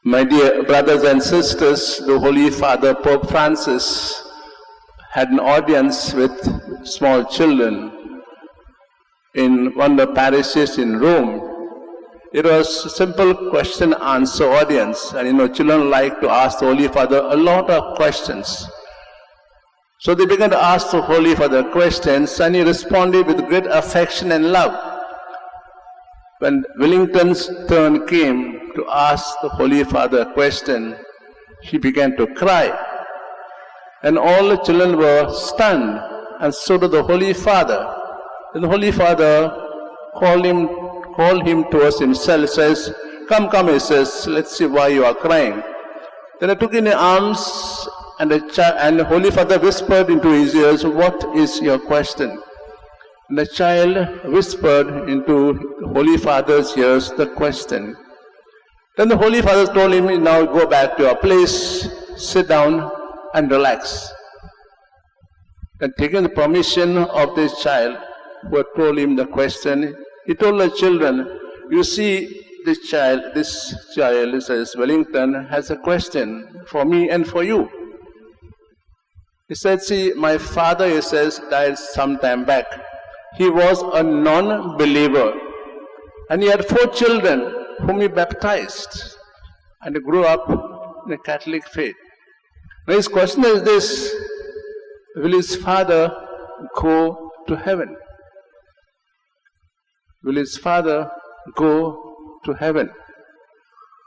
My dear brothers and sisters, the Holy Father Pope Francis had an audience with small children in one of the parishes in Rome. It was a simple question-answer audience, and children like to ask the Holy Father a lot of questions. So they began to ask the Holy Father questions, and he responded with great affection and love. When Wellington's turn came to ask the Holy Father a question, he began to cry. And all the children were stunned, and so did the Holy Father. And the Holy Father called him towards himself, says, come, he says, let's see why you are crying. Then I took in the arms, and the Holy Father whispered into his ears, what is your question? And the child whispered into the Holy Father's ears the question. Then the Holy Father told him, now go back to your place, sit down and relax. And taking the permission of this child who had told him the question, he told the children, you see, this child, says, Wellington, has a question for me and for you. He said, see, my father, he says, died some time back. He was a non-believer, and he had 4 children whom he baptized, and he grew up in the Catholic faith. Now his question is this, will his father go to heaven? Will his father go to heaven?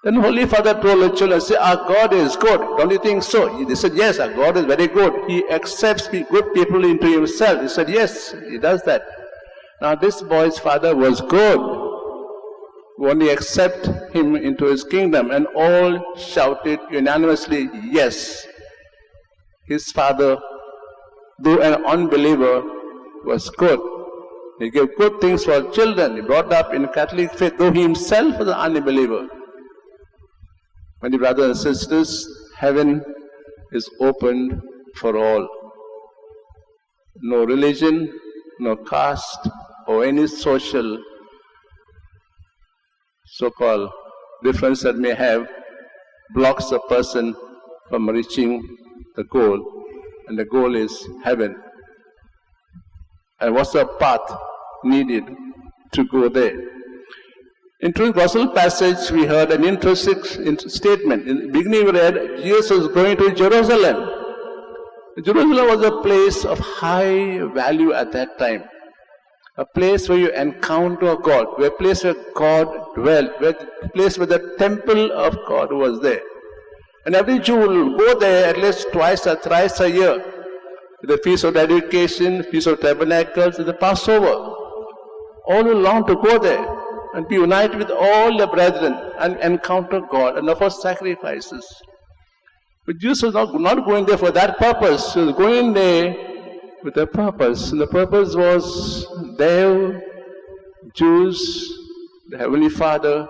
Then Holy Father told the children, say, our God is good. Don't you think so? They said, yes, our God is very good. He accepts good people into himself. He said, yes, he does that. Now this boy's father was good. Only accept him into his kingdom. And all shouted unanimously, yes. His father, though an unbeliever, was good. He gave good things for children. He brought up in Catholic faith, though he himself was an unbeliever. My dear brothers and sisters, heaven is opened for all. No religion, no caste, or any social so-called difference that may have blocks a person from reaching the goal. And the goal is heaven. And what's the path needed to go there? In the Gospel passage, we heard an interesting statement. In the beginning, we read, Jesus was going to Jerusalem. Jerusalem was a place of high value at that time. A place where you encounter God, a place where God dwelt, a place where the temple of God was there. And every Jew will go there at least twice or thrice a year. The Feast of Dedication, Feast of Tabernacles, the Passover. All will long to go there and be united with all the brethren and encounter God and offer sacrifices. But Jesus was not going there for that purpose. He was going there with a purpose. And the purpose was there, Jews, the Heavenly Father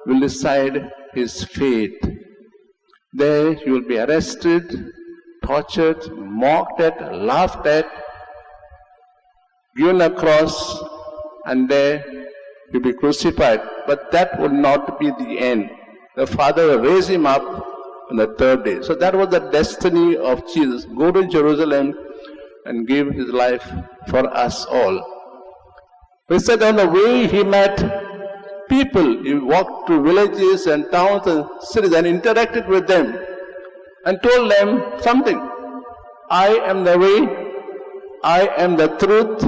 will decide his fate. There he will be arrested, tortured, mocked at, laughed at, given a cross, and there he'll be crucified. But that will not be the end. The Father will raise him up on the 3rd day. So that was the destiny of Jesus. Go to Jerusalem and give his life for us all. We said on the way he met people. He walked to villages and towns and cities and interacted with them and told them something. I am the way, I am the truth,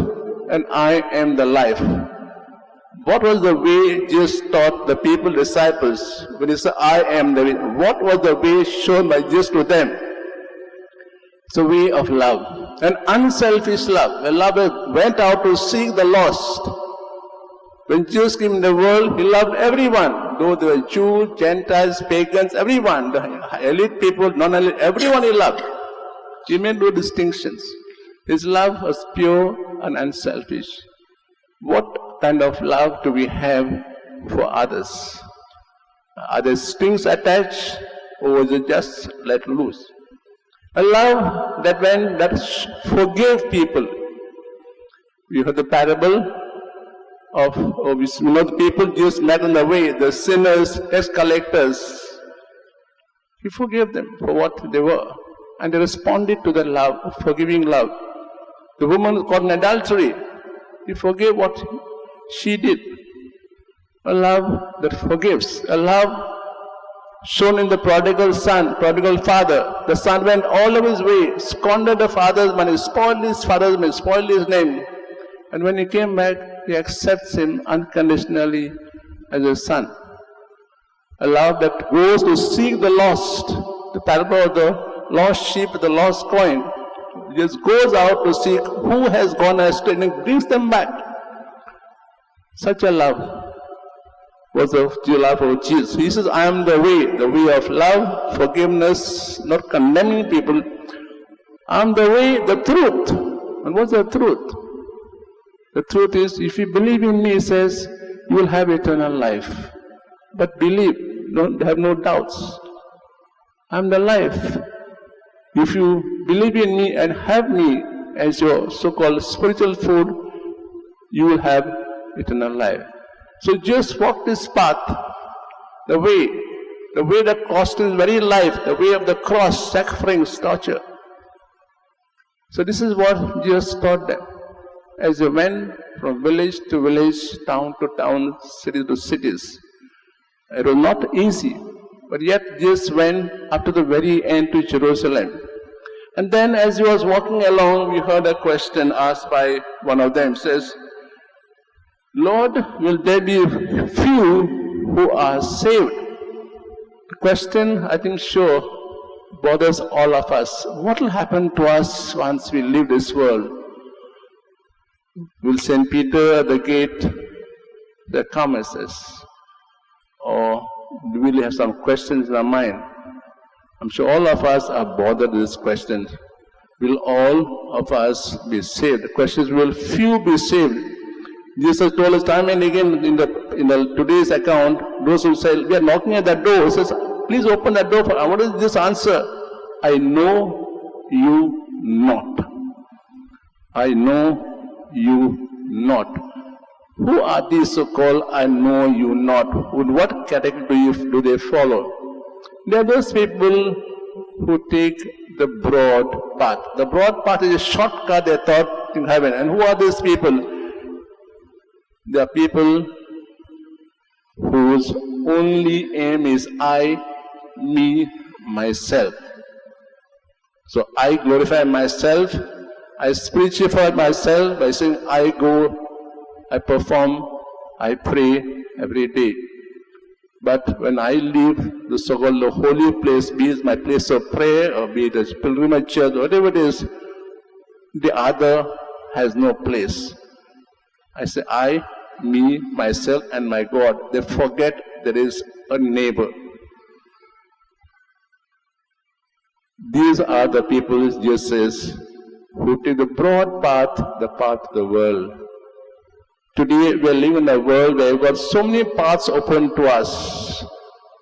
and I am the life. What was the way Jesus taught the people, disciples? When he said, I am the way, what was the way shown by Jesus to them? It's a way of love, an unselfish love. A love that went out to seek the lost. When Jesus came in the world, he loved everyone, though they were Jews, Gentiles, pagans, everyone, the elite people, non-elite, everyone he loved. He made no distinctions. His love was pure and unselfish. What kind of love do we have for others? Are there strings attached, or was it just let loose? A love that forgave people. We heard the parable of the people Jesus met on the way, the sinners, tax collectors, He forgave them for what they were. And they responded to that love, forgiving love. The woman caught in adultery, he forgave what she did. A love that forgives. A love shown in the prodigal son, prodigal father. The son went all of his way, squandered the father's money, spoiled his father's money, spoiled his name. And when he came back, he accepts him unconditionally as a son. A love that goes to seek the lost. The parable of the lost sheep, the lost coin. He just goes out to seek who has gone astray and brings them back. Such a love was the love of Jesus. He says, I am the way of love, forgiveness, not condemning people. I am the way, the truth. And what's the truth? The truth is, if you believe in me, he says, you will have eternal life. But believe, don't have no doubts. I am the life. If you believe in me and have me as your so-called spiritual food, you will have eternal life. So just walk this path, the way that cost is very life, the way of the cross, sacrifice, torture. So this is what Jesus taught them. As they went from village to village, town to town, city to cities. It was not easy, but yet Jesus went up to the very end to Jerusalem. And then as he was walking along, we heard a question asked by one of them. It says, Lord, will there be few who are saved? The question, I think, sure, bothers all of us. What will happen to us once we leave this world? Will St. Peter at the gate say, come, and says, or do we have some questions in our mind? I'm sure all of us are bothered with this question. Will all of us be saved? The question is, will few be saved? Jesus told us time and again in the today's account, those who say, we are knocking at that door, he says, please open that door. What is this answer? I know you not. I know you not. Who are these so-called I know you not? In what category do they follow? They are those people who take the broad path. The broad path is a shortcut they thought in heaven. And who are these people? They are people whose only aim is I, me, myself. So I glorify myself, I spirituify myself by saying I go, I perform, I pray every day. But when I leave the so-called holy place, be it my place of prayer or be it a pilgrimage church, whatever it is, the other has no place. I say I, me, myself and my God. They forget there is a neighbor. These are the people, Jesus says, who take the broad path, the path of the world. Today we are living in a world where we've got so many paths open to us.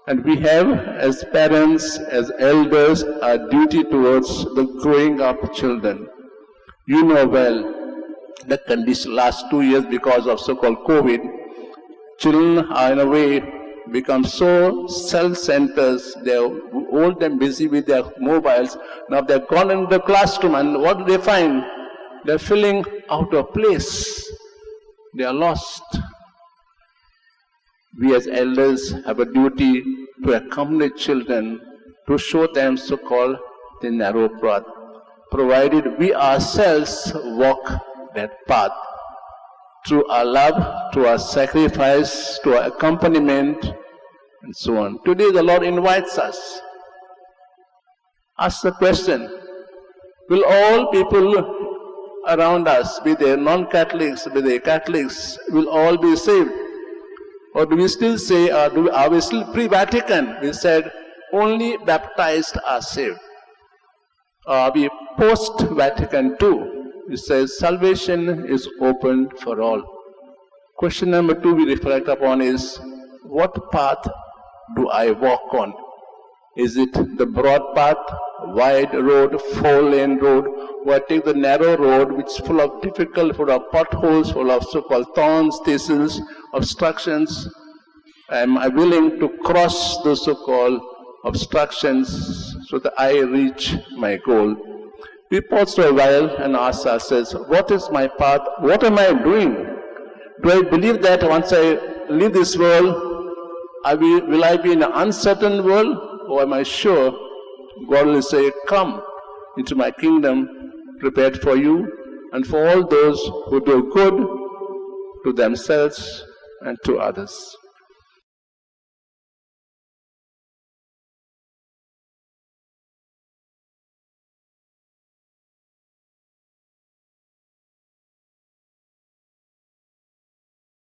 And we have, as parents, as elders, our duty towards the growing up children. You know well, the condition last 2 years because of so-called COVID, children are in a way become so self-centered, they're old and busy with their mobiles. Now they've gone into the classroom and what do they find? They're feeling out of place. They are lost. We as elders have a duty to accompany children, to show them so-called the narrow path, provided we ourselves walk that path through our love, through our sacrifice, to our accompaniment, and so on. Today the Lord invites us. Ask the question, will all people around us, be they non-Catholics, be they Catholics, will all be saved? Or do we still say, are we still pre-Vatican? We said, only baptized are saved. Are we post-Vatican II? We say, salvation is open for all. Question number 2 we reflect upon is, what path do I walk on? Is it the broad path, wide road, 4-lane road, or I take the narrow road which is full of difficult, full of potholes, full of so-called thorns, thistles, obstructions? Am I willing to cross the so-called obstructions so that I reach my goal. We pause for a while and ask ourselves, what is my path? What am I doing? Do I believe that once I leave this world, will I be in an uncertain world? Or am I sure God will say, come into my kingdom prepared for you and for all those who do good to themselves and to others?